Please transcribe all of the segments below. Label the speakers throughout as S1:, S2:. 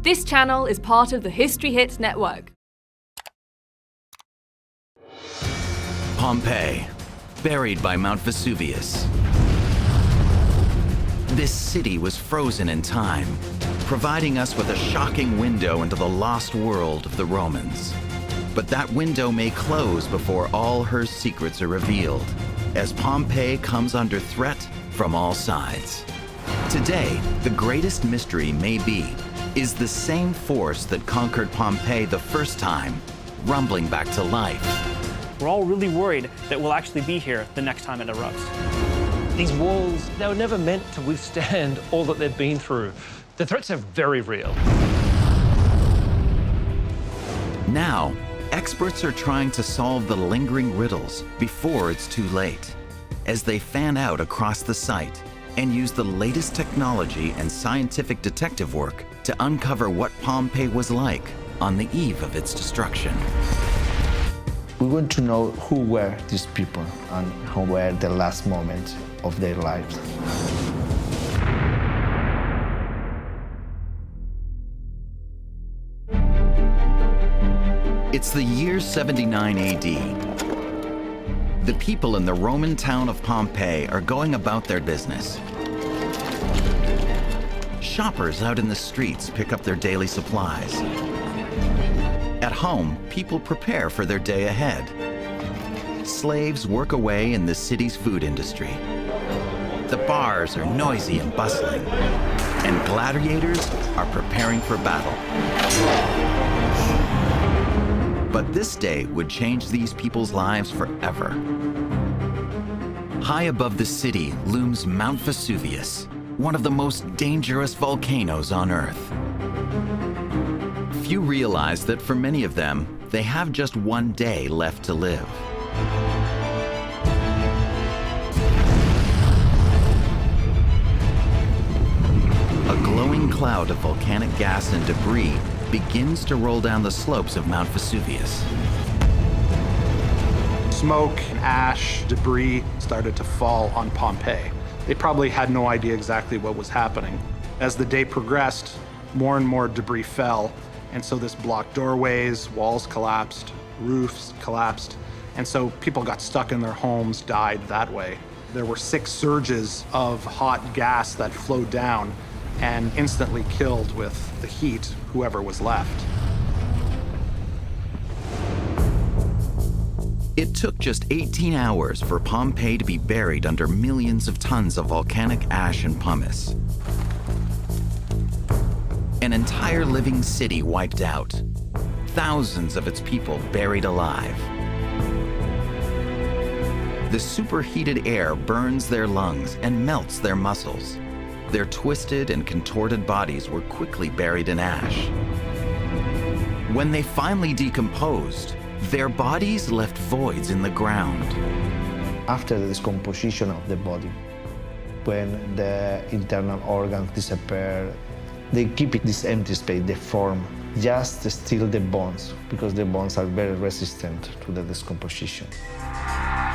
S1: This channel is part of the History Hit network.
S2: Pompeii, buried by Mount Vesuvius. This city was frozen in time, providing us with a shocking window into the lost world of the Romans. But that window may close before all her secrets are revealed, as Pompeii comes under threat from all sides. Today, the greatest mystery may be, is the same force that conquered Pompeii the first time rumbling back to life?
S3: We're all really worried that we'll actually be here the next time it erupts.
S4: These walls, they were never meant to withstand all that they've been through. The threats are very real.
S2: Now, experts are trying to solve the lingering riddles before it's too late, as they fan out across the site and use the latest technology and scientific detective work to uncover what Pompeii was like on the eve of its destruction.
S5: We want to know who were these people and how were the last moments of their lives.
S2: It's the year 79 AD. The people in the Roman town of Pompeii are going about their business. Shoppers out in the streets pick up their daily supplies. At home, people prepare for their day ahead. Slaves work away in the city's food industry. The bars are noisy and bustling, and gladiators are preparing for battle. But this day would change these people's lives forever. High above the city looms Mount Vesuvius, one of the most dangerous volcanoes on Earth. Few realize that for many of them, they have just one day left to live. A glowing cloud of volcanic gas and debris begins to roll down the slopes of Mount Vesuvius.
S6: Smoke, ash, debris started to fall on Pompeii. They probably had no idea exactly what was happening. As the day progressed, more and more debris fell, and so this blocked doorways, walls collapsed, roofs collapsed, and so people got stuck in their homes, died that way. There were 6 surges of hot gas that flowed down and instantly killed with the heat whoever was left.
S2: It took just 18 hours for Pompeii to be buried under millions of tons of volcanic ash and pumice. An entire living city wiped out, thousands of its people buried alive. The superheated air burns their lungs and melts their muscles. Their twisted and contorted bodies were quickly buried in ash. When they finally decomposed, their bodies left voids in the ground.
S5: After the decomposition of the body, when the internal organs disappear, they keep this empty space, they form just still the bones, because the bones are very resistant to the decomposition.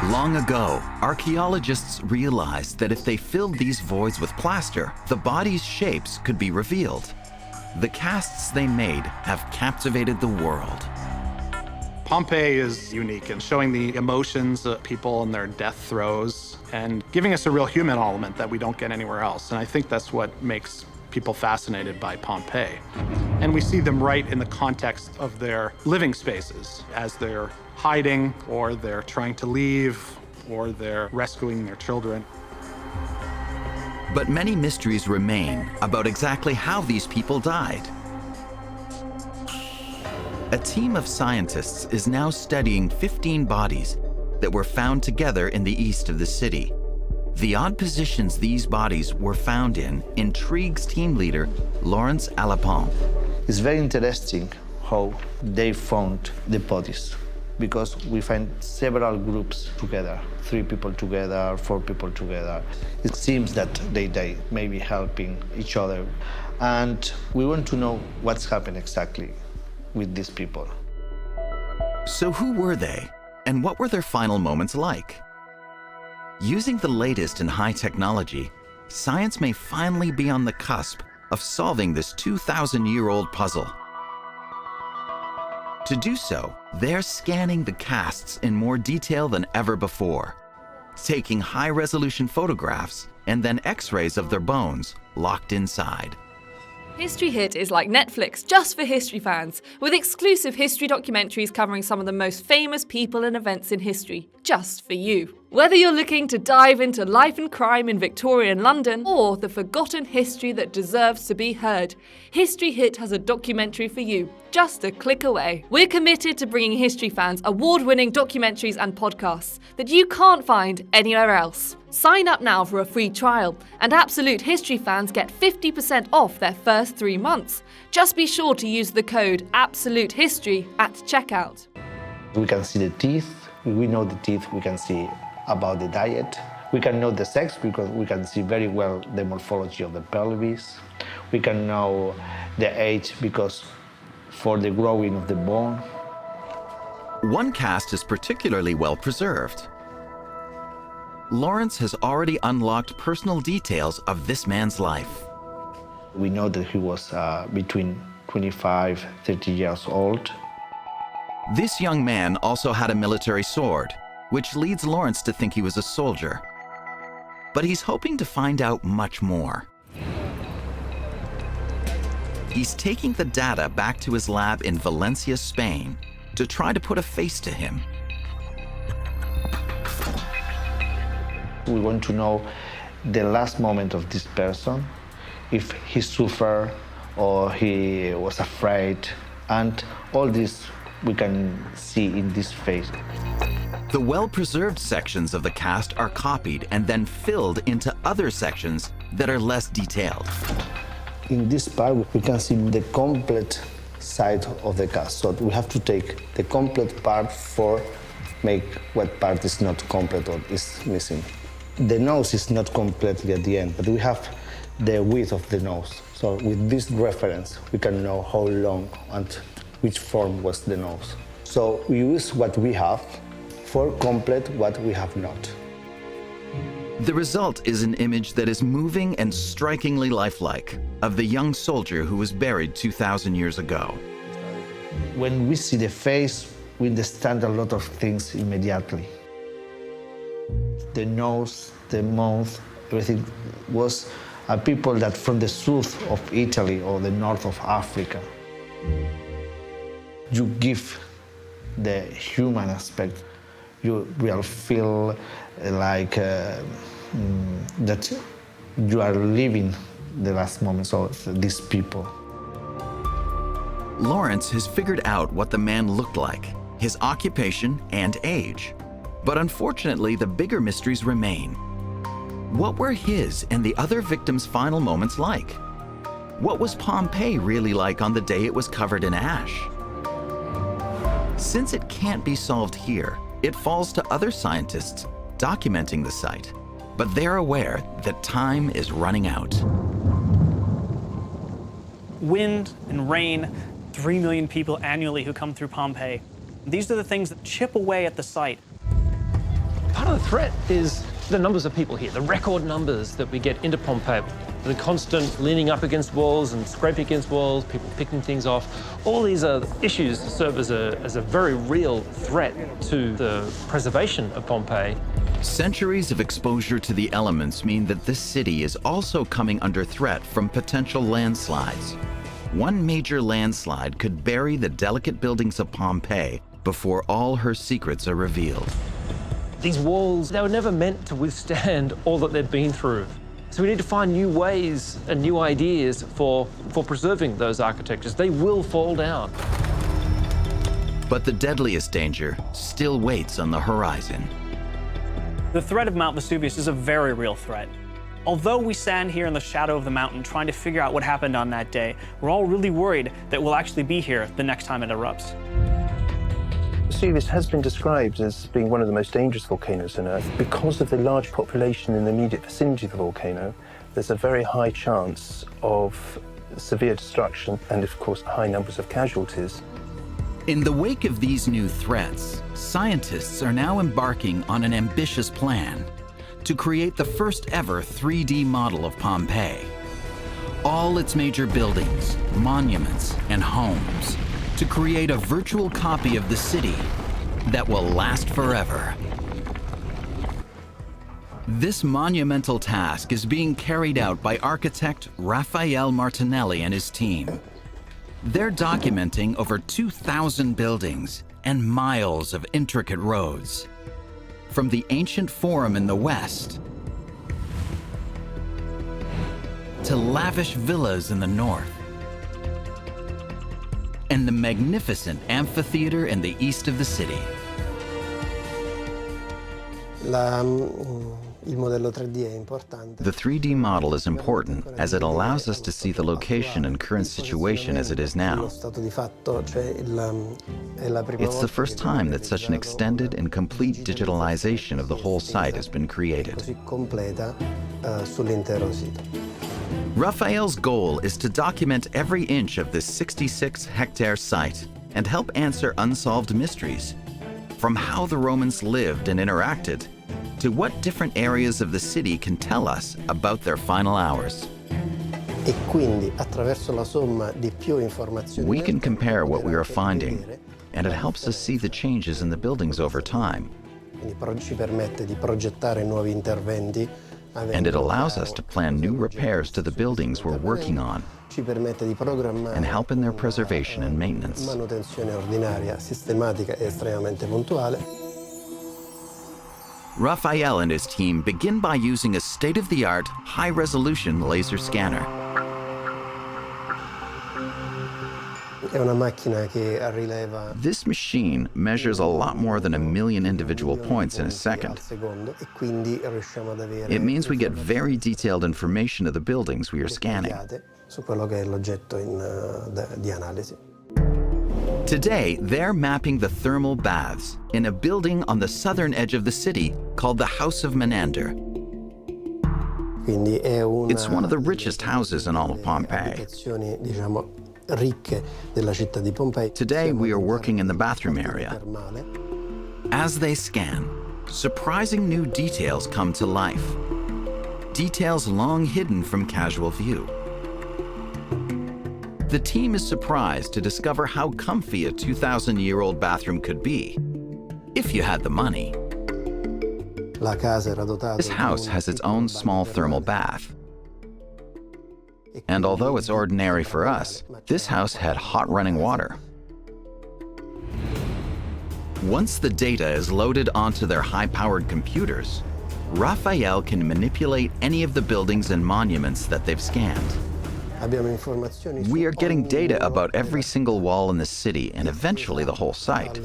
S2: Long ago, archaeologists realized that if they filled these voids with plaster, the body's shapes could be revealed. The casts they made have captivated the world.
S6: Pompeii is unique in showing the emotions of people in their death throes and giving us a real human element that we don't get anywhere else. And I think that's what makes people fascinated by Pompeii. And we see them right in the context of their living spaces, as they're hiding, or they're trying to leave, or they're rescuing their children.
S2: But many mysteries remain about exactly how these people died. A team of scientists is now studying 15 bodies that were found together in the east of the city. The odd positions these bodies were found in intrigues team leader Lawrence Alapon.
S5: It's very interesting how they found the bodies, because we find several groups together, 3 people together, 4 people together. It seems that they died, maybe helping each other. And we want to know what's happened exactly with these people.
S2: So who were they, and what were their final moments like? Using the latest in high technology, science may finally be on the cusp of solving this 2,000-year-old puzzle. To do so, they're scanning the casts in more detail than ever before, taking high-resolution photographs and then X-rays of their bones locked inside.
S1: History Hit is like Netflix just for history fans, with exclusive history documentaries covering some of the most famous people and events in history, just for you. Whether you're looking to dive into life and crime in Victorian London or the forgotten history that deserves to be heard, History Hit has a documentary for you, just a click away. We're committed to bringing history fans award-winning documentaries and podcasts that you can't find anywhere else. Sign up now for a free trial, and Absolute History fans get 50% off their first 3 months. Just be sure to use the code AbsoluteHistory at checkout.
S5: We can see the teeth. We know the teeth. We can see about the diet. We can know the sex because we can see very well the morphology of the pelvis. We can know the age because for the growing of the bone.
S2: One cast is particularly well preserved. Lawrence has already unlocked personal details of this man's life.
S5: We know that he was between 25, 30 years old.
S2: This young man also had a military sword, which leads Lawrence to think he was a soldier. But he's hoping to find out much more. He's taking the data back to his lab in Valencia, Spain, to try to put a face to him.
S5: We want to know the last moment of this person, if he suffered or he was afraid, and all this we can see in this face.
S2: The well-preserved sections of the cast are copied and then filled into other sections that are less detailed.
S5: In this part, we can see the complete side of the cast. So we have to take the complete part for make what part is not complete or is missing. The nose is not completely at the end, but we have the width of the nose. So with this reference, we can know how long and which form was the nose. So we use what we have for complete what we have not.
S2: The result is an image that is moving and strikingly lifelike of the young soldier who was buried 2,000 years ago.
S5: When we see the face, we understand a lot of things immediately. The nose, the mouth, everything was a people that from the south of Italy or the north of Africa. You give the human aspect. You will feel like that you are living the last moments of these people.
S2: Lawrence has figured out what the man looked like, his occupation and age. But unfortunately, the bigger mysteries remain. What were his and the other victims' final moments like? What was Pompeii really like on the day it was covered in ash? Since it can't be solved here, it falls to other scientists documenting the site. But they're aware that time is running out.
S3: Wind and rain, 3 million people annually who come through Pompeii. These are the things that chip away at the site.
S4: Part of the threat is the numbers of people here, the record numbers that we get into Pompeii. The constant leaning up against walls and scraping against walls, people picking things off. All these issues serve as a very real threat to the preservation of Pompeii.
S2: Centuries of exposure to the elements mean that this city is also coming under threat from potential landslides. One major landslide could bury the delicate buildings of Pompeii before all her secrets are revealed.
S4: These walls, they were never meant to withstand all that they've been through. So we need to find new ways and new ideas for preserving those architectures. They will fall down.
S2: But the deadliest danger still waits on the horizon.
S3: The threat of Mount Vesuvius is a very real threat. Although we stand here in the shadow of the mountain trying to figure out what happened on that day, we're all really worried that we'll actually be here the next time it erupts.
S7: Vesuvius has been described as being one of the most dangerous volcanoes on Earth. Because of the large population in the immediate vicinity of the volcano, there's a very high chance of severe destruction and, of course, high numbers of casualties.
S2: In the wake of these new threats, scientists are now embarking on an ambitious plan to create the first ever 3D model of Pompeii. all its major buildings, monuments, and homes to create a virtual copy of the city that will last forever. This monumental task is being carried out by architect Raffaele Martinelli and his team. They're documenting over 2,000 buildings and miles of intricate roads, from the ancient Forum in the west to lavish villas in the north, and the magnificent amphitheater in the east of the city. The 3D model is important as it allows us to see the location and current situation as it is now. It's the first time that such an extended and complete digitalization of the whole site has been created. Raphael's goal is to document every inch of this 66-hectare site and help answer unsolved mysteries, from how the Romans lived and interacted to what different areas of the city can tell us about their final hours. We can compare what we are finding, and it helps us see the changes in the buildings over time. And it allows us to plan new repairs to the buildings we're working on and help in their preservation and maintenance. Raphael and his team begin by using a state-of-the-art, high-resolution laser scanner. This machine measures a lot more than 1 million individual points in a second. It means we get very detailed information of the buildings we are scanning. Today, they're mapping the thermal baths in a building on the southern edge of the city called the House of Menander. It's one of the richest houses in all of Pompeii. Today, we are working in the bathroom area. As they scan, surprising new details come to life. Details long hidden from casual view. The team is surprised to discover how comfy a 2,000-year-old bathroom could be, if you had the money. This house has its own small thermal bath. And although it's ordinary for us, this house had hot running water. Once the data is loaded onto their high-powered computers, Raphael can manipulate any of the buildings and monuments that they've scanned. We are getting data about every single wall in the city and eventually the whole site.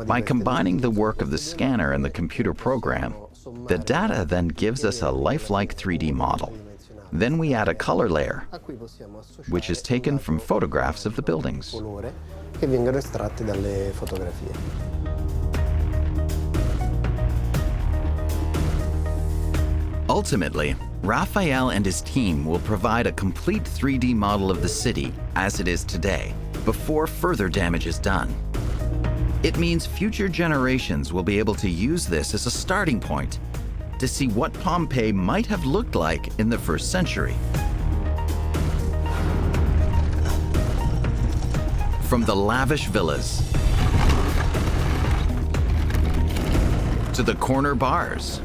S2: By combining the work of the scanner and the computer program, the data then gives us a lifelike 3D model. Then we add a color layer, which is taken from photographs of the buildings. Ultimately, Raphael and his team will provide a complete 3D model of the city as it is today, before further damage is done. It means future generations will be able to use this as a starting point to see what Pompeii might have looked like in the 1st century. From the lavish villas to the corner bars,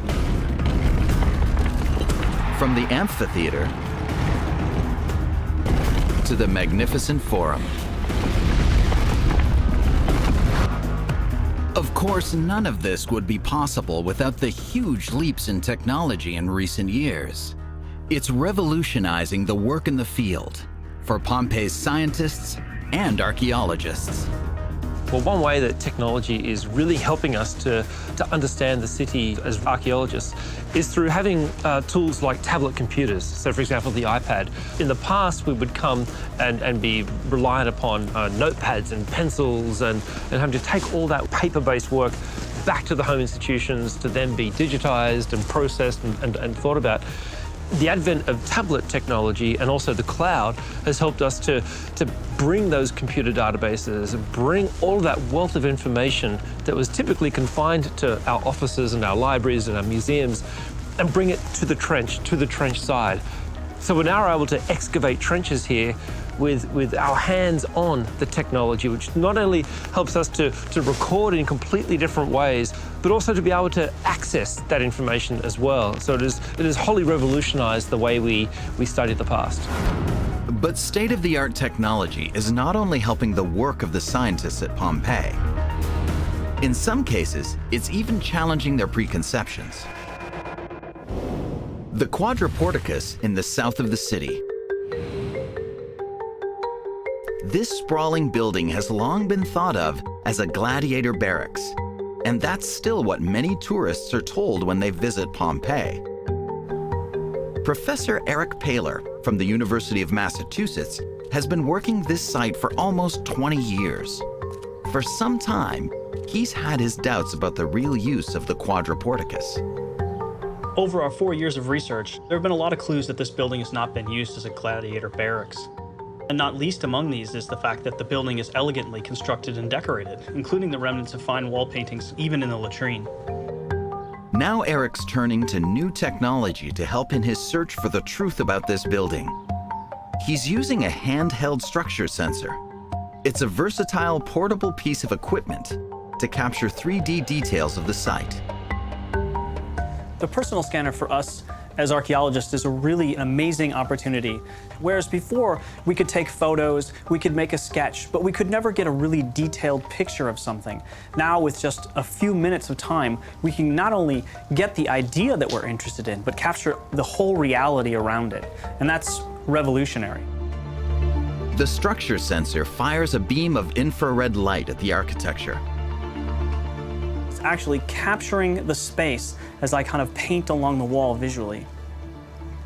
S2: from the amphitheater to the magnificent Forum. Of course, none of this would be possible without the huge leaps in technology in recent years. It's revolutionizing the work in the field for Pompeii's scientists and archaeologists.
S4: Well, one way that technology is really helping us to understand the city as archaeologists is through having tools like tablet computers. So, for example, the iPad. In the past, we would come and be reliant upon notepads and pencils and having to take all that paper-based work back to the home institutions to then be digitized and processed and thought about. The advent of tablet technology and also the cloud has helped us to bring those computer databases, bring all of that wealth of information that was typically confined to our offices and our libraries and our museums and bring it to the trench side. So we're now able to excavate trenches here with our hands on the technology, which not only helps us to record in completely different ways, but also to be able to access that information as well. So it has wholly revolutionized the way we study the past.
S2: But state-of-the-art technology is not only helping the work of the scientists at Pompeii. In some cases, it's even challenging their preconceptions. The Quadriporticus in the south of the city. This sprawling building has long been thought of as a gladiator barracks, and that's still what many tourists are told when they visit Pompeii. Professor Eric Paler from the University of Massachusetts has been working this site for almost 20 years. For some time, he's had his doubts about the real use of the Quadriporticus.
S3: Over our 4 years of research, there have been a lot of clues that this building has not been used as a gladiator barracks. And not least among these is the fact that the building is elegantly constructed and decorated, including the remnants of fine wall paintings, even in the latrine.
S2: Now Eric's turning to new technology to help in his search for the truth about this building. He's using a handheld structure sensor. It's a versatile, portable piece of equipment to capture 3D details of the site.
S3: The personal scanner for us as archaeologists is a really amazing opportunity. Whereas before, we could take photos, we could make a sketch, but we could never get a really detailed picture of something. Now, with just a few minutes of time, we can not only get the idea that we're interested in, but capture the whole reality around it. And that's revolutionary.
S2: The structure sensor fires a beam of infrared light at the architecture.
S3: It's actually capturing the space as I kind of paint along the wall visually.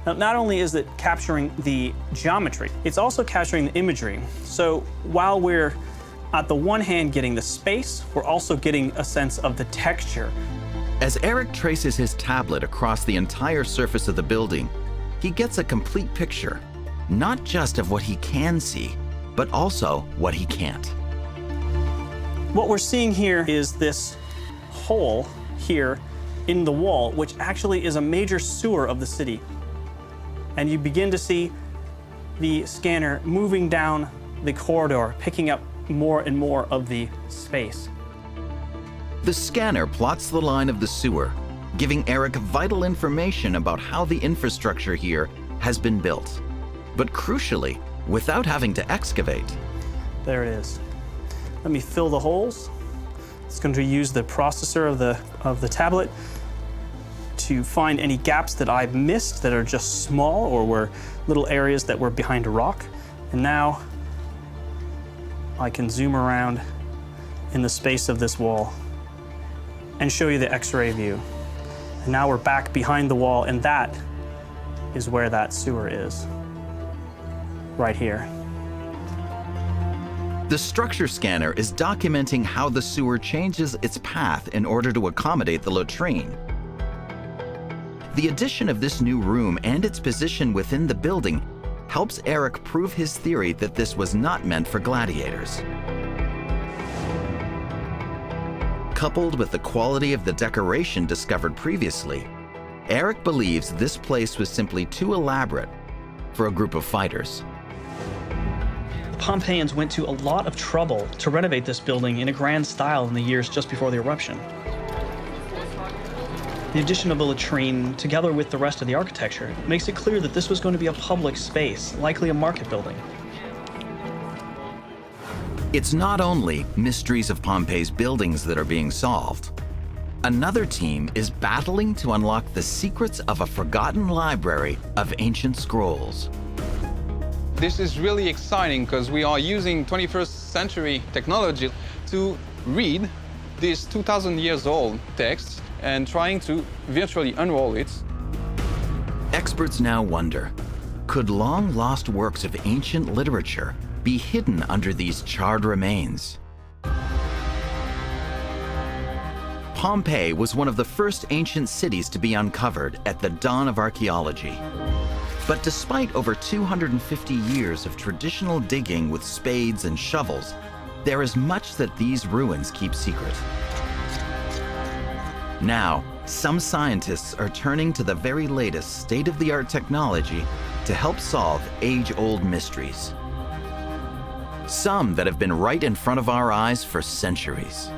S3: Now, not only is it capturing the geometry, it's also capturing the imagery. So while we're at the one hand getting the space, we're also getting a sense of the texture.
S2: As Eric traces his tablet across the entire surface of the building, he gets a complete picture, not just of what he can see, but also what he can't.
S3: What we're seeing here is this hole here in the wall, which actually is a major sewer of the city. And you begin to see the scanner moving down the corridor, picking up more and more of the space.
S2: The scanner plots the line of the sewer, giving Eric vital information about how the infrastructure here has been built. But crucially, without having to excavate.
S3: There it is. Let me fill the holes. It's going to use the processor of the tablet to find any gaps that I've missed that are just small or were little areas that were behind a rock. And now I can zoom around in the space of this wall and show you the X-ray view. And now we're back behind the wall, and that is where that sewer is, right here.
S2: The structure scanner is documenting how the sewer changes its path in order to accommodate the latrine. The addition of this new room and its position within the building helps Eric prove his theory that this was not meant for gladiators. Coupled with the quality of the decoration discovered previously, Eric believes this place was simply too elaborate for a group of fighters.
S3: Pompeians went to a lot of trouble to renovate this building in a grand style in the years just before the eruption. The addition of a latrine, together with the rest of the architecture, makes it clear that this was going to be a public space, likely a market building.
S2: It's not only mysteries of Pompeii's buildings that are being solved. Another team is battling to unlock the secrets of a forgotten library of ancient scrolls.
S8: This is really exciting because we are using 21st century technology to read these 2,000 years old texts and trying to virtually unroll it.
S2: Experts now wonder, could long-lost works of ancient literature be hidden under these charred remains? Pompeii was one of the first ancient cities to be uncovered at the dawn of archaeology. But despite over 250 years of traditional digging with spades and shovels, there is much that these ruins keep secret. Now, some scientists are turning to the very latest state-of-the-art technology to help solve age-old mysteries. Some that have been right in front of our eyes for centuries.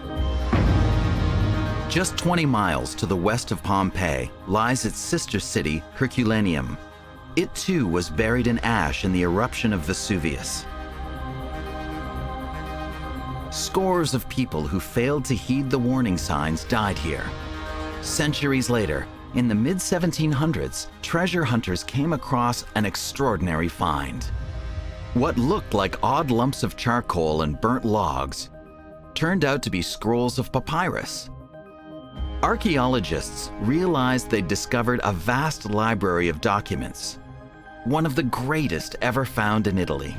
S2: Just 20 miles to the west of Pompeii lies its sister city, Herculaneum. It too was buried in ash in the eruption of Vesuvius. Scores of people who failed to heed the warning signs died here. Centuries later, in the mid-1700s, treasure hunters came across an extraordinary find. What looked like odd lumps of charcoal and burnt logs turned out to be scrolls of papyrus. Archaeologists realized they'd discovered a vast library of documents, one of the greatest ever found in Italy.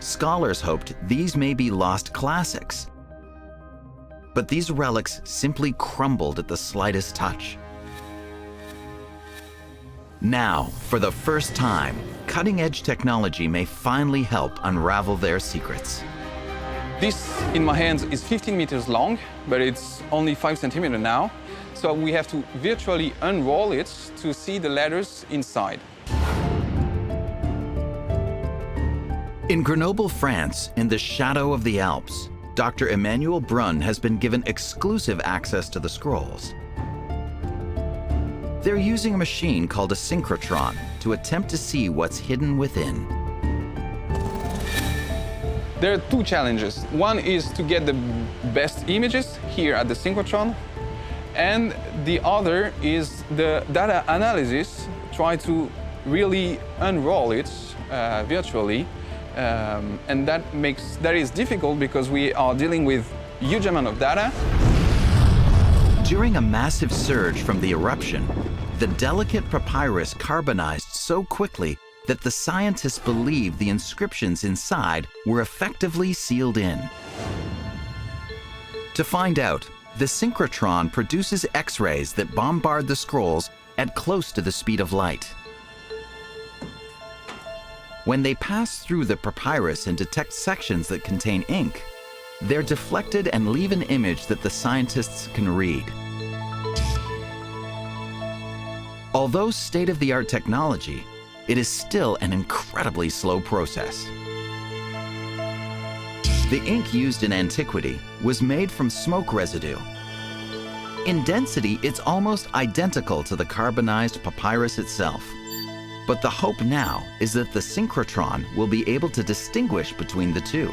S2: Scholars hoped these may be lost classics, but these relics simply crumbled at the slightest touch. Now, for the first time, cutting-edge technology may finally help unravel their secrets.
S8: This in my hands is 15 meters long, but it's only 5 centimeters now. So we have to virtually unroll it to see the letters inside.
S2: In Grenoble, France, in the shadow of the Alps, Dr. Emmanuel Brun has been given exclusive access to the scrolls. They're using a machine called a synchrotron to attempt to see what's hidden within.
S8: There are two challenges. One is to get the best images here at the synchrotron, and the other is the data analysis, try to really unroll it virtually. And that is difficult because we are dealing with a huge amount of data.
S2: During a massive surge from the eruption, the delicate papyrus carbonized so quickly that the scientists believed the inscriptions inside were effectively sealed in. To find out, the synchrotron produces X-rays that bombard the scrolls at close to the speed of light. When they pass through the papyrus and detect sections that contain ink, they're deflected and leave an image that the scientists can read. Although state-of-the-art technology, it is still an incredibly slow process. The ink used in antiquity was made from smoke residue. In density, it's almost identical to the carbonized papyrus itself. But the hope now is that the synchrotron will be able to distinguish between the two.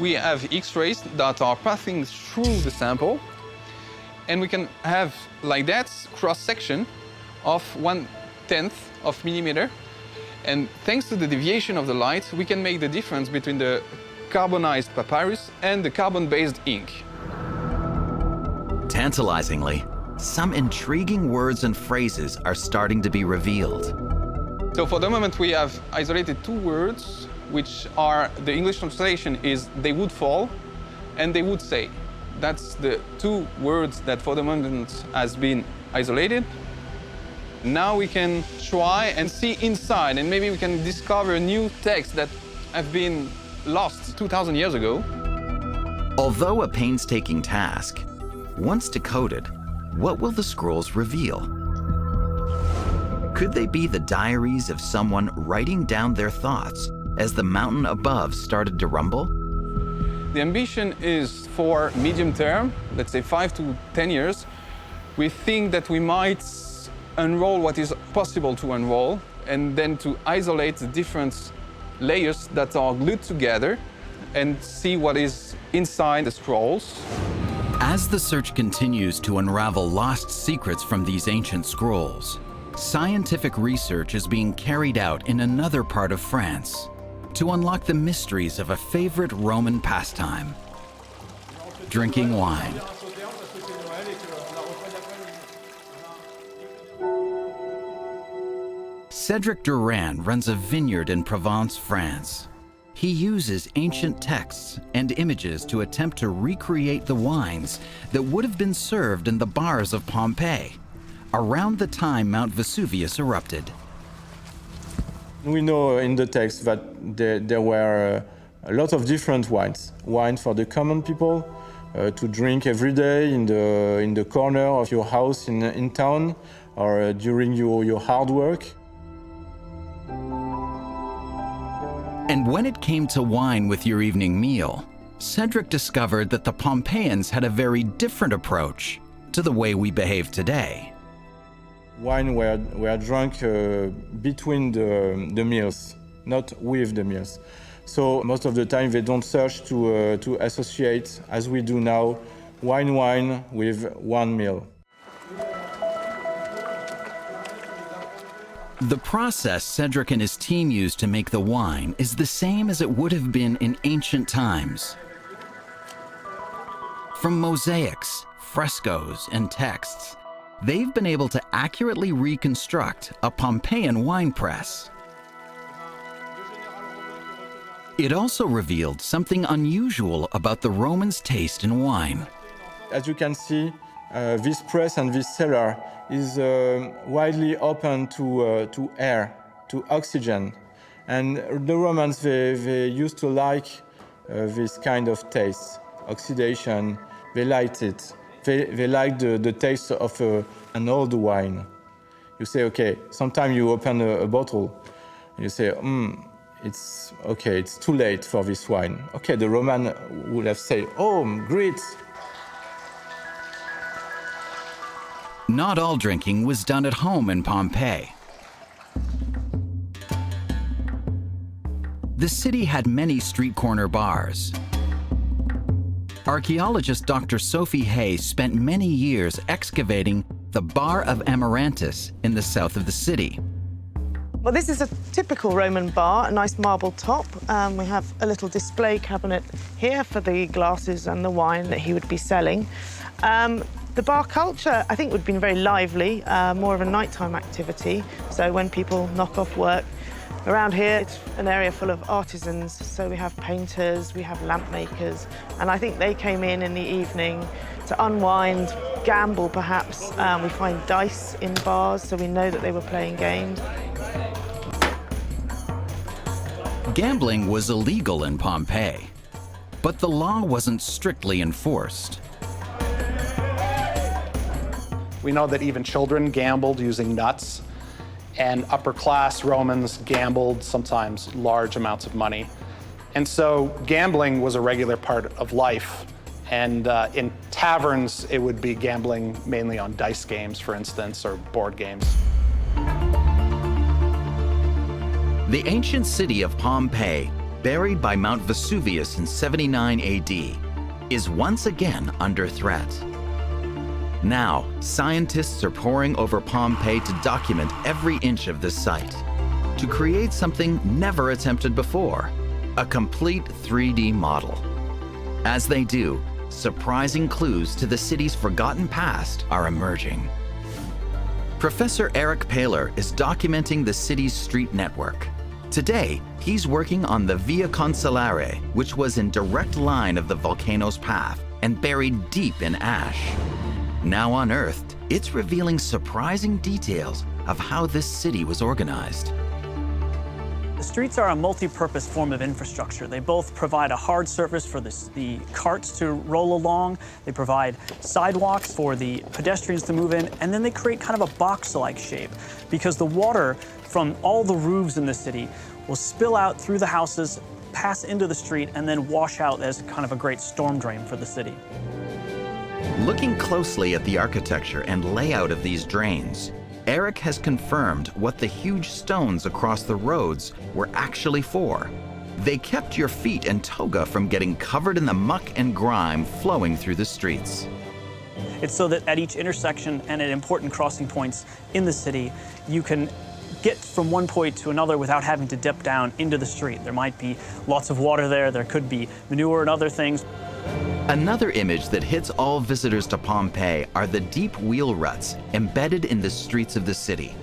S8: We have X-rays that are passing through the sample, and we can have, like that, cross-section of 1/10 of millimeter. And thanks to the deviation of the light, we can make the difference between the carbonized papyrus and the carbon-based ink.
S2: Tantalizingly, some intriguing words and phrases are starting to be revealed.
S8: So for the moment, we have isolated two words, which are, the English translation is "they would fall" and "they would say." That's the two words that for the moment has been isolated. Now we can try and see inside, and maybe we can discover new texts that have been lost 2,000 years ago.
S2: Although a painstaking task, once decoded, what will the scrolls reveal? Could they be the diaries of someone writing down their thoughts as the mountain above started to rumble?
S8: The ambition is for medium term, let's say 5 to 10 years. We think that we might unroll what is possible to unroll and then to isolate the different layers that are glued together and see what is inside the scrolls.
S2: As the search continues to unravel lost secrets from these ancient scrolls, scientific research is being carried out in another part of France to unlock the mysteries of a favorite Roman pastime: drinking wine. Cedric Durand runs a vineyard in Provence, France. He uses ancient texts and images to attempt to recreate the wines that would have been served in the bars of Pompeii around the time Mount Vesuvius erupted.
S9: We know in the text that there were a lot of different wines. Wine for the common people, to drink every day in the corner of your house in town or during your hard work.
S2: And when it came to wine with your evening meal, Cedric discovered that the Pompeians had a very different approach to the way we behave today.
S9: Wine were drunk between the meals, not with the meals. So most of the time they don't search to associate, as we do now, wine with one meal.
S2: The process Cedric and his team used to make the wine is the same as it would have been in ancient times. From mosaics, frescoes, and texts, they've been able to accurately reconstruct a Pompeian wine press. It also revealed something unusual about the Romans' taste in wine.
S9: As you can see, this press and this cellar is widely open to air, to oxygen. And the Romans, they used to like this kind of taste, oxidation. They liked it. They liked the taste of an old wine. You say, okay, sometimes you open a bottle, and you say, it's okay, it's too late for this wine. Okay, the Roman would have said, oh, great.
S2: Not all drinking was done at home in Pompeii. The city had many street corner bars. Archaeologist Dr. Sophie Hay spent many years excavating the Bar of Amarantus in the south of the city.
S10: Well, this is a typical Roman bar, a nice marble top. We have a little display cabinet here for the glasses and the wine that he would be selling. The bar culture, I think, would have been very lively, more of a nighttime activity. So when people knock off work, around here, it's an area full of artisans. So we have painters, we have lamp makers, and I think they came in the evening to unwind, gamble perhaps. We find dice in bars, so we know that they were playing games.
S2: Gambling was illegal in Pompeii, but the law wasn't strictly enforced.
S6: We know that even children gambled using nuts, and upper-class Romans gambled sometimes large amounts of money. And so gambling was a regular part of life. And in taverns, it would be gambling mainly on dice games, for instance, or board games.
S2: The ancient city of Pompeii, buried by Mount Vesuvius in 79 AD, is once again under threat. Now, scientists are poring over Pompeii to document every inch of the site, to create something never attempted before, a complete 3D model. As they do, surprising clues to the city's forgotten past are emerging. Professor Eric Paler is documenting the city's street network. Today, he's working on the Via Consolare, which was in direct line of the volcano's path and buried deep in ash. Now unearthed, it's revealing surprising details of how this city was organized.
S3: The streets are a multi-purpose form of infrastructure. They both provide a hard surface for the carts to roll along, they provide sidewalks for the pedestrians to move in, and then they create kind of a box-like shape because the water from all the roofs in the city will spill out through the houses, pass into the street, and then wash out as kind of a great storm drain for the city.
S2: Looking closely at the architecture and layout of these drains, Eric has confirmed what the huge stones across the roads were actually for. They kept your feet and toga from getting covered in the muck and grime flowing through the streets.
S3: It's so that at each intersection and at important crossing points in the city, you can get from one point to another without having to dip down into the street. There might be lots of water there, there could be manure and other things.
S2: Another image that hits all visitors to Pompeii are the deep wheel ruts embedded in the streets of the city.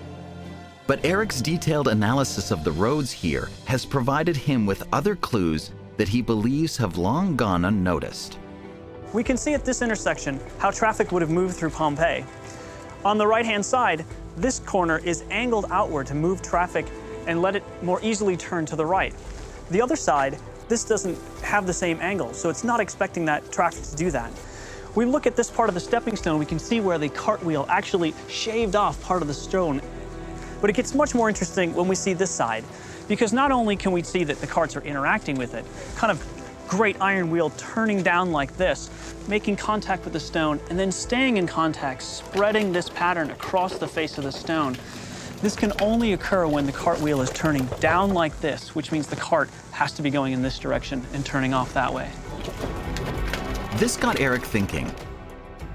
S2: But Eric's detailed analysis of the roads here has provided him with other clues that he believes have long gone unnoticed.
S3: We can see at this intersection how traffic would have moved through Pompeii. On the right-hand side, this corner is angled outward to move traffic and let it more easily turn to the right. The other side This doesn't have the same angle, so it's not expecting that traffic to do that. We look at this part of the stepping stone, we can see where the cartwheel actually shaved off part of the stone. But it gets much more interesting when we see this side, because not only can we see that the carts are interacting with it, kind of great iron wheel turning down like this, making contact with the stone, and then staying in contact, spreading this pattern across the face of the stone. This can only occur when the cartwheel is turning down like this, which means the cart has to be going in this direction and turning off that way.
S2: This got Eric thinking.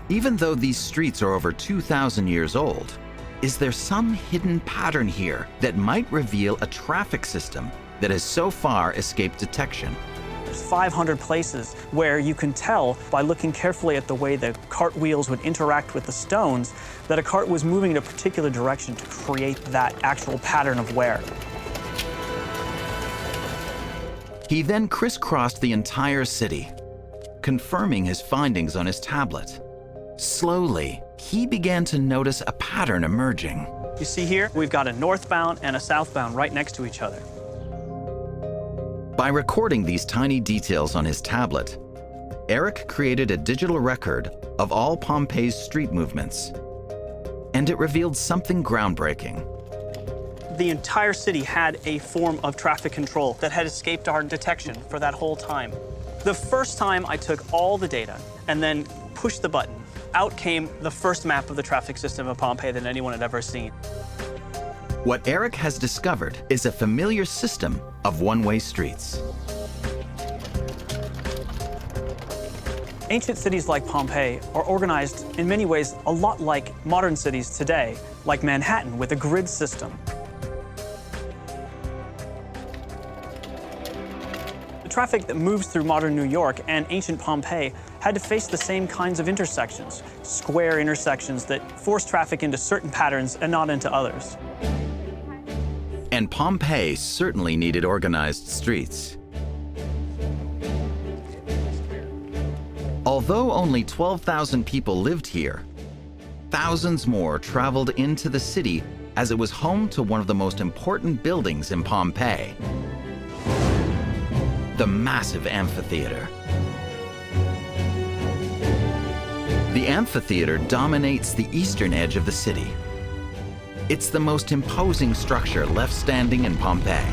S2: Even though these streets are over 2,000 years old, is there some hidden pattern here that might reveal a traffic system that has so far escaped detection?
S3: There's 500 places where you can tell by looking carefully at the way the cart wheels would interact with the stones that a cart was moving in a particular direction to create that actual pattern of wear.
S2: He then crisscrossed the entire city, confirming his findings on his tablet. Slowly, he began to notice a pattern emerging.
S3: You see here, we've got a northbound and a southbound right next to each other.
S2: By recording these tiny details on his tablet, Eric created a digital record of all Pompeii's street movements. And it revealed something groundbreaking.
S3: The entire city had a form of traffic control that had escaped our detection for that whole time. The first time I took all the data and then pushed the button, out came the first map of the traffic system of Pompeii that anyone had ever seen.
S2: What Eric has discovered is a familiar system of one-way streets.
S3: Ancient cities like Pompeii are organized in many ways a lot like modern cities today, like Manhattan with a grid system. The traffic that moves through modern New York and ancient Pompeii had to face the same kinds of intersections, square intersections that force traffic into certain patterns and not into others.
S2: And Pompeii certainly needed organized streets. Although only 12,000 people lived here, thousands more traveled into the city as it was home to one of the most important buildings in Pompeii, the massive amphitheater. The amphitheater dominates the eastern edge of the city. It's the most imposing structure left standing in Pompeii.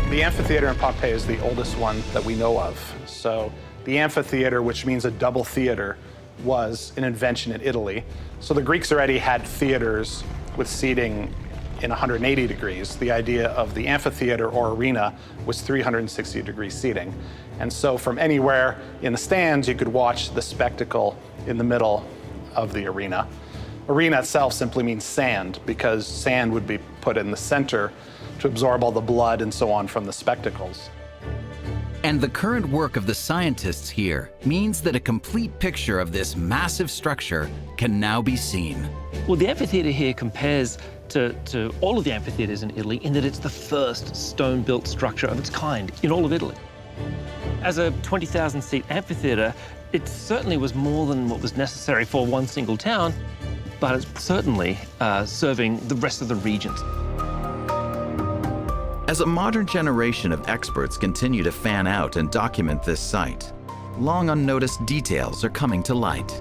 S6: The amphitheater in Pompeii is the oldest one that we know of. So the amphitheater, which means a double theater, was an invention in Italy. So the Greeks already had theaters with seating in 180 degrees. The idea of the amphitheater or arena was 360-degree seating. And so from anywhere in the stands, you could watch the spectacle in the middle of the arena. Arena itself simply means sand, because sand would be put in the center to absorb all the blood and so on from the spectacles.
S2: And the current work of the scientists here means that a complete picture of this massive structure can now be seen.
S4: Well, the amphitheater here compares to all of the amphitheaters in Italy in that it's the first stone-built structure of its kind in all of Italy. As a 20,000-seat amphitheater, it certainly was more than what was necessary for one single town, but it's certainly serving the rest of the regions.
S2: As a modern generation of experts continue to fan out and document this site, long unnoticed details are coming to light.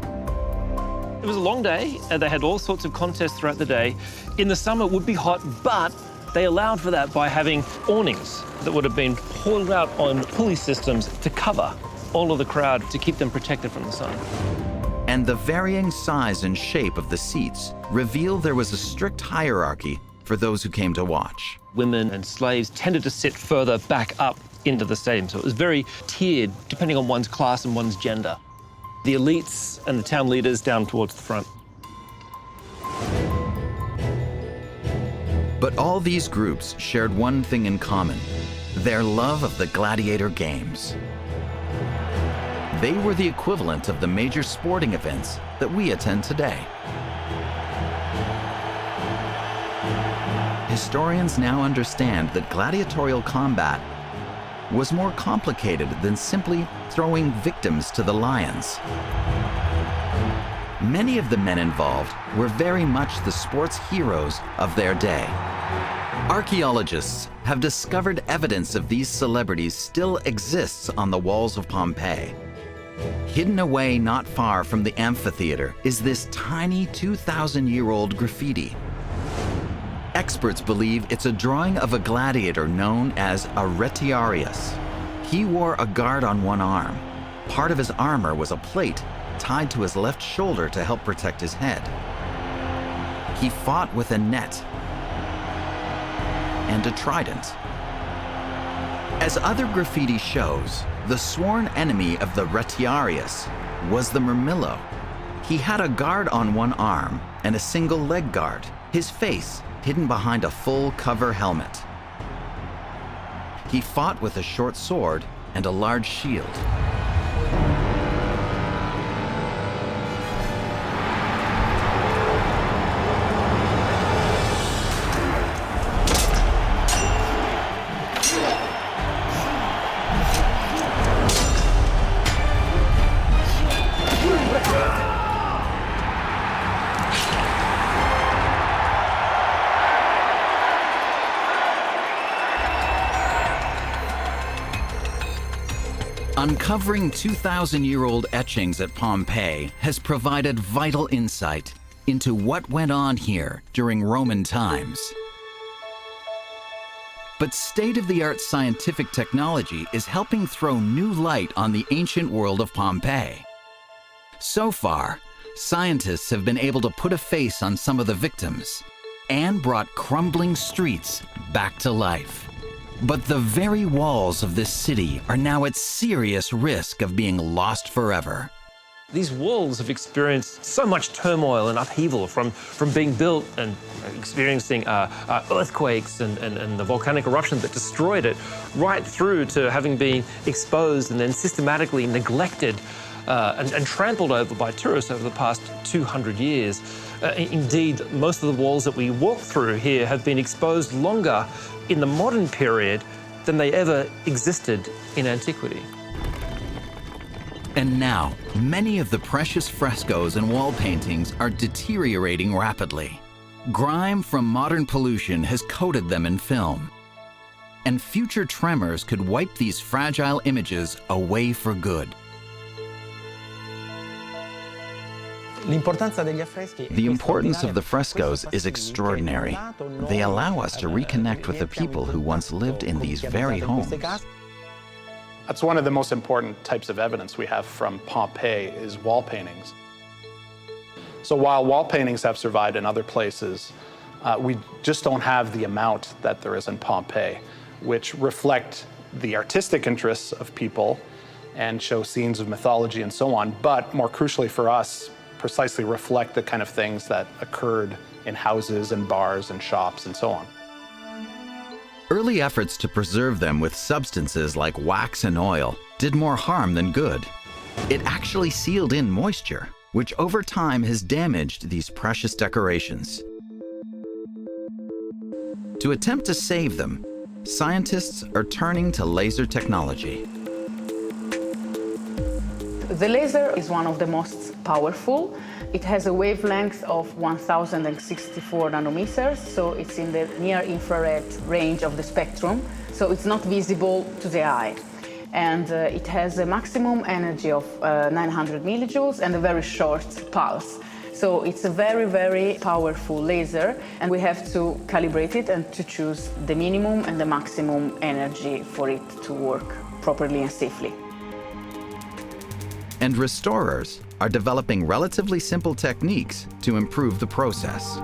S4: It was a long day, and they had all sorts of contests throughout the day. In the summer, it would be hot, but they allowed for that by having awnings that would have been hauled out on pulley systems to cover all of the crowd to keep them protected from the sun.
S2: And the varying size and shape of the seats reveal there was a strict hierarchy for those who came to watch.
S4: Women and slaves tended to sit further back up into the stadium, so it was very tiered depending on one's class and one's gender. The elites and the town leaders down towards the front.
S2: But all these groups shared one thing in common: their love of the gladiator games. They were the equivalent of the major sporting events that we attend today. Historians now understand that gladiatorial combat was more complicated than simply throwing victims to the lions. Many of the men involved were very much the sports heroes of their day. Archaeologists have discovered evidence of these celebrities still exists on the walls of Pompeii. Hidden away not far from the amphitheater is this tiny 2,000-year-old graffiti. Experts believe it's a drawing of a gladiator known as a retiarius. He wore a guard on one arm. Part of his armor was a plate tied to his left shoulder to help protect his head. He fought with a net and a trident. As other graffiti shows, the sworn enemy of the retiarius was the murmillo. He had a guard on one arm and a single leg guard, his face hidden behind a full cover helmet. He fought with a short sword and a large shield. Uncovering 2,000-year-old etchings at Pompeii has provided vital insight into what went on here during Roman times. But state-of-the-art scientific technology is helping throw new light on the ancient world of Pompeii. So far, scientists have been able to put a face on some of the victims and brought crumbling streets back to life. But the very walls of this city are now at serious risk of being lost forever.
S4: These walls have experienced so much turmoil and upheaval from being built and experiencing earthquakes and the volcanic eruption that destroyed it, right through to having been exposed and then systematically neglected and trampled over by tourists over the past 200 years. Indeed, most of the walls that we walk through here have been exposed longer in the modern period than they ever existed in antiquity.
S2: And now, many of the precious frescoes and wall paintings are deteriorating rapidly. Grime from modern pollution has coated them in film. And future tremors could wipe these fragile images away for good.
S11: The importance of the frescoes is extraordinary. They allow us to reconnect with the people who once lived in these very homes.
S6: That's one of the most important types of evidence we have from Pompeii is wall paintings. So while wall paintings have survived in other places, we just don't have the amount that there is in Pompeii, which reflect the artistic interests of people and show scenes of mythology and so on, but more crucially for us, precisely reflect the kind of things that occurred in houses and bars and shops and so on.
S2: Early efforts to preserve them with substances like wax and oil did more harm than good. It actually sealed in moisture, which over time has damaged these precious decorations. To attempt to save them, scientists are turning to laser technology.
S12: The laser is one of the most powerful. It has a wavelength of 1064 nanometers, so it's in the near-infrared range of the spectrum, so it's not visible to the eye. And it has a maximum energy of 900 millijoules and a very short pulse. So it's a very, very powerful laser, and we have to calibrate it and to choose the minimum and the maximum energy for it to work properly and safely.
S2: And restorers are developing relatively simple techniques to improve the process.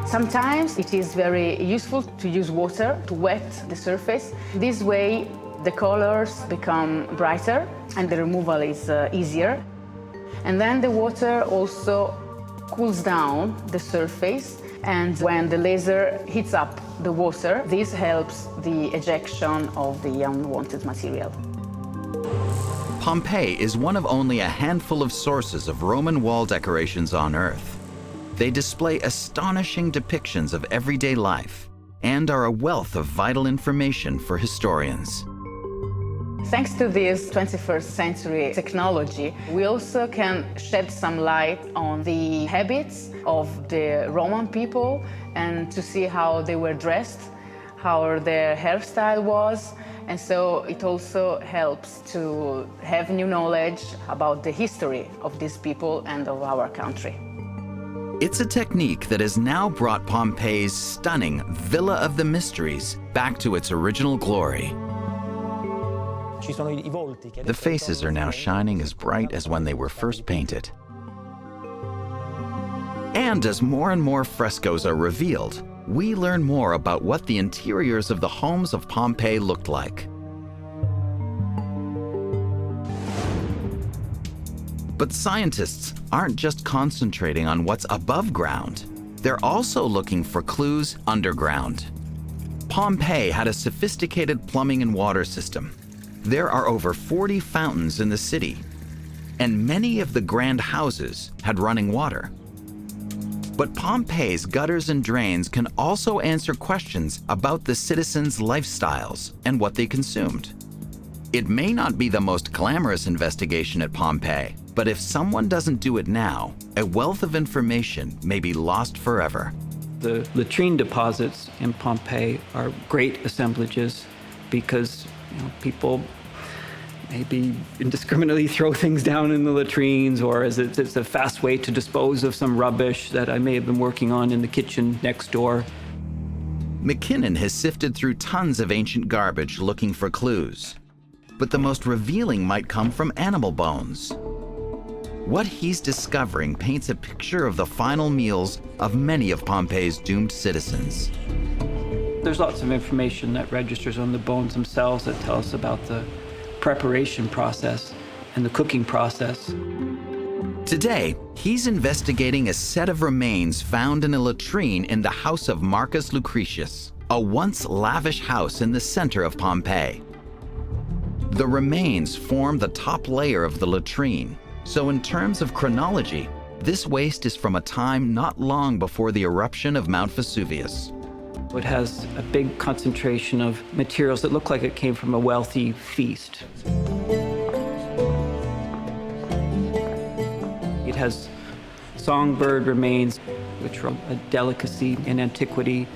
S12: Sometimes it is very useful to use water to wet the surface. This way the colors become brighter and the removal is easier. And then the water also cools down the surface, and when the laser heats up the water, this helps the ejection of the unwanted material.
S2: Pompeii is one of only a handful of sources of Roman wall decorations on Earth. They display astonishing depictions of everyday life and are a wealth of vital information for historians.
S12: Thanks to this 21st century technology, we also can shed some light on the habits of the Roman people and to see how they were dressed how their hairstyle was. And so it also helps to have new knowledge about the history of these people and of our country.
S2: It's a technique that has now brought Pompeii's stunning Villa of the Mysteries back to its original glory. The faces are now shining as bright as when they were first painted. And as more and more frescoes are revealed, we learn more about what the interiors of the homes of Pompeii looked like. But scientists aren't just concentrating on what's above ground. They're also looking for clues underground. Pompeii had a sophisticated plumbing and water system. There are over 40 fountains in the city, and many of the grand houses had running water. But Pompeii's gutters and drains can also answer questions about the citizens' lifestyles and what they consumed. It may not be the most glamorous investigation at Pompeii, but if someone doesn't do it now, a wealth of information may be lost forever.
S13: The latrine deposits in Pompeii are great assemblages because people maybe indiscriminately throw things down in the latrines, or as it's a fast way to dispose of some rubbish that I may have been working on in the kitchen next door.
S2: McKinnon has sifted through tons of ancient garbage looking for clues, but the most revealing might come from animal bones. What he's discovering paints a picture of the final meals of many of Pompeii's doomed citizens.
S13: There's lots of information that registers on the bones themselves that tell us about the preparation process and the cooking process.
S2: Today, he's investigating a set of remains found in a latrine in the house of Marcus Lucretius, a once lavish house in the center of Pompeii. The remains form the top layer of the latrine, so in terms of chronology, this waste is from a time not long before the eruption of Mount Vesuvius.
S13: It has a big concentration of materials that look like it came from a wealthy feast. It has songbird remains, which are a delicacy in antiquity.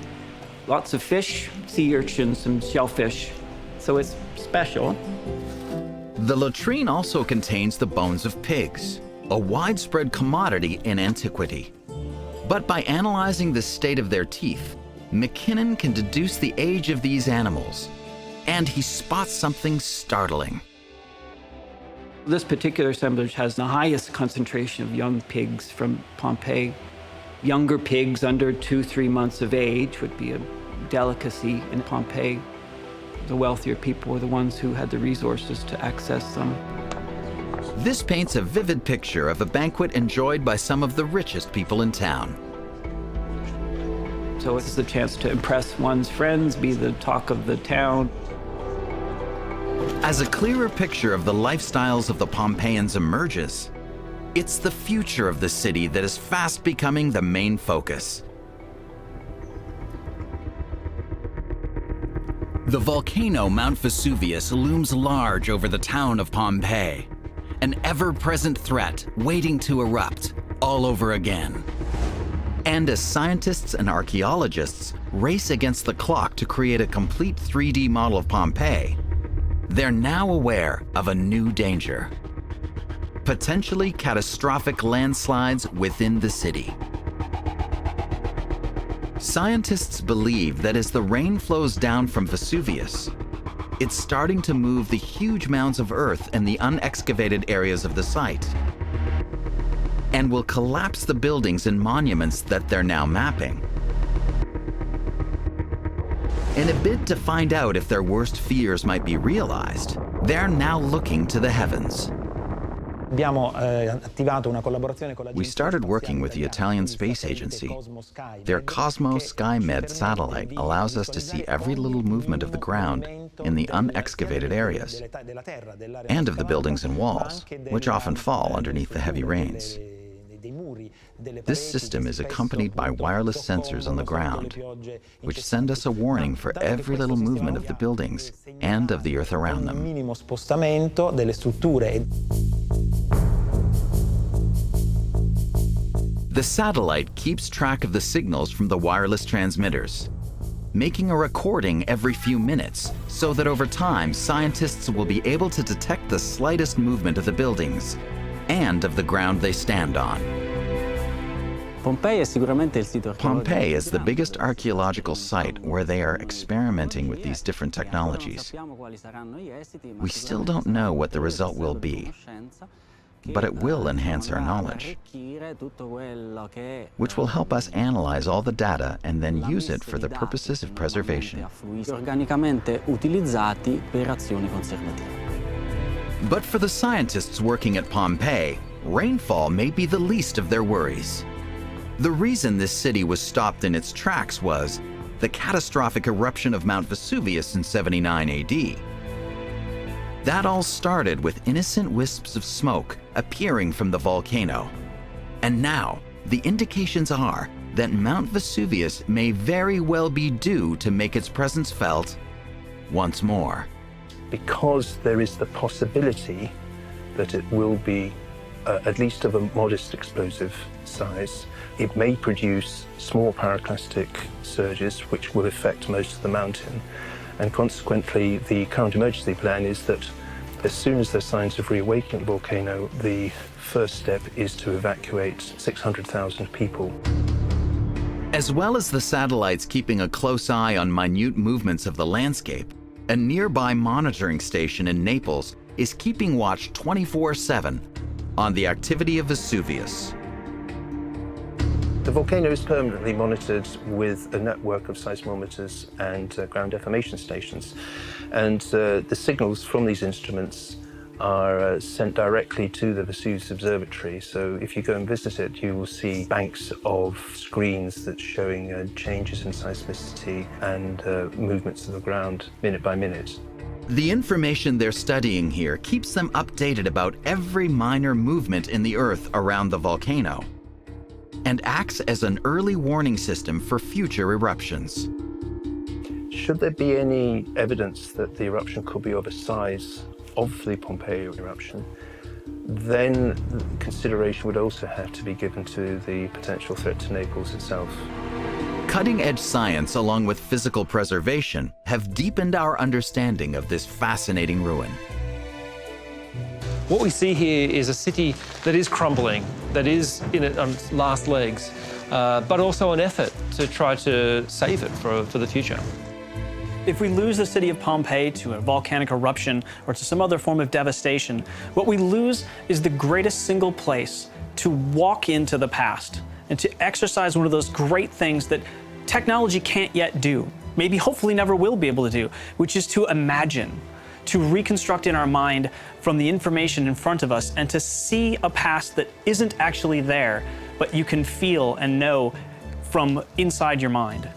S13: Lots of fish, sea urchins, and shellfish. So it's special.
S2: The latrine also contains the bones of pigs, a widespread commodity in antiquity. But by analyzing the state of their teeth, McKinnon can deduce the age of these animals, and he spots something startling.
S13: This particular assemblage has the highest concentration of young pigs from Pompeii. Younger pigs under 2-3 months of age would be a delicacy in Pompeii. The wealthier people were the ones who had the resources to access them.
S2: This paints a vivid picture of a banquet enjoyed by some of the richest people in town.
S13: So it's the chance to impress one's friends, be the talk of the town.
S2: As a clearer picture of the lifestyles of the Pompeians emerges, it's the future of the city that is fast becoming the main focus. The volcano Mount Vesuvius looms large over the town of Pompeii, an ever-present threat waiting to erupt all over again. And as scientists and archaeologists race against the clock to create a complete 3D model of Pompeii, they're now aware of a new danger: potentially catastrophic landslides within the city. Scientists believe that as the rain flows down from Vesuvius, it's starting to move the huge mounds of earth in the unexcavated areas of the site, and will collapse the buildings and monuments that they're now mapping. In a bid to find out if their worst fears might be realized, they're now looking to the heavens.
S11: We started working with the Italian Space Agency. Their Cosmo SkyMed satellite allows us to see every little movement of the ground in the unexcavated areas, and of the buildings and walls, which often fall underneath the heavy rains. This system is accompanied by wireless sensors on the ground, which send us a warning for every little movement of the buildings and of the earth around them. The satellite keeps track of the signals from the wireless transmitters.
S2: making a recording every few minutes, so that over time, scientists will be able to detect the slightest movement of the buildings and of the ground they stand on.
S11: Pompeii is the biggest archaeological site where they are experimenting with these different technologies. We still don't know what the result will be, but it will enhance our knowledge, which will help us analyze all the data and then use it for the purposes of preservation. But for the scientists working at Pompeii, rainfall may be the least of their worries. The reason this city was stopped in its tracks was the catastrophic eruption of Mount Vesuvius in 79 AD. That all started with innocent wisps of smoke appearing from the volcano. And now, the indications are that Mount Vesuvius may very well be due to make its presence felt once more.
S7: Because there is the possibility that it will be at least of a modest explosive size, it may produce small pyroclastic surges which will affect most of the mountain. And consequently, the current emergency plan is that as soon as there's signs of reawakening the volcano, the first step is to evacuate 600,000 people.
S2: As well as the satellites keeping a close eye on minute movements of the landscape, a nearby monitoring station in Naples is keeping watch 24/7 on the activity of Vesuvius.
S7: The volcano is permanently monitored with a network of seismometers and ground deformation stations. And the signals from these instruments are sent directly to the Vesuvius Observatory. So if you go and visit it, you will see banks of screens that's showing changes in seismicity and movements of the ground minute by minute.
S2: The information they're studying here keeps them updated about every minor movement in the Earth around the volcano, and acts as an early warning system for future eruptions.
S7: Should there be any evidence that the eruption could be of a size of the Pompeii eruption, then consideration would also have to be given to the potential threat to Naples itself.
S2: Cutting-edge science, along with physical preservation, have deepened our understanding of this fascinating ruin.
S4: What we see here is a city that is crumbling, that is in its last legs, but also an effort to try to save it for the future.
S3: If we lose the city of Pompeii to a volcanic eruption or to some other form of devastation, what we lose is the greatest single place to walk into the past and to exercise one of those great things that technology can't yet do, maybe hopefully never will be able to do, which is to imagine, to reconstruct in our mind from the information in front of us and to see a past that isn't actually there, but you can feel and know from inside your mind.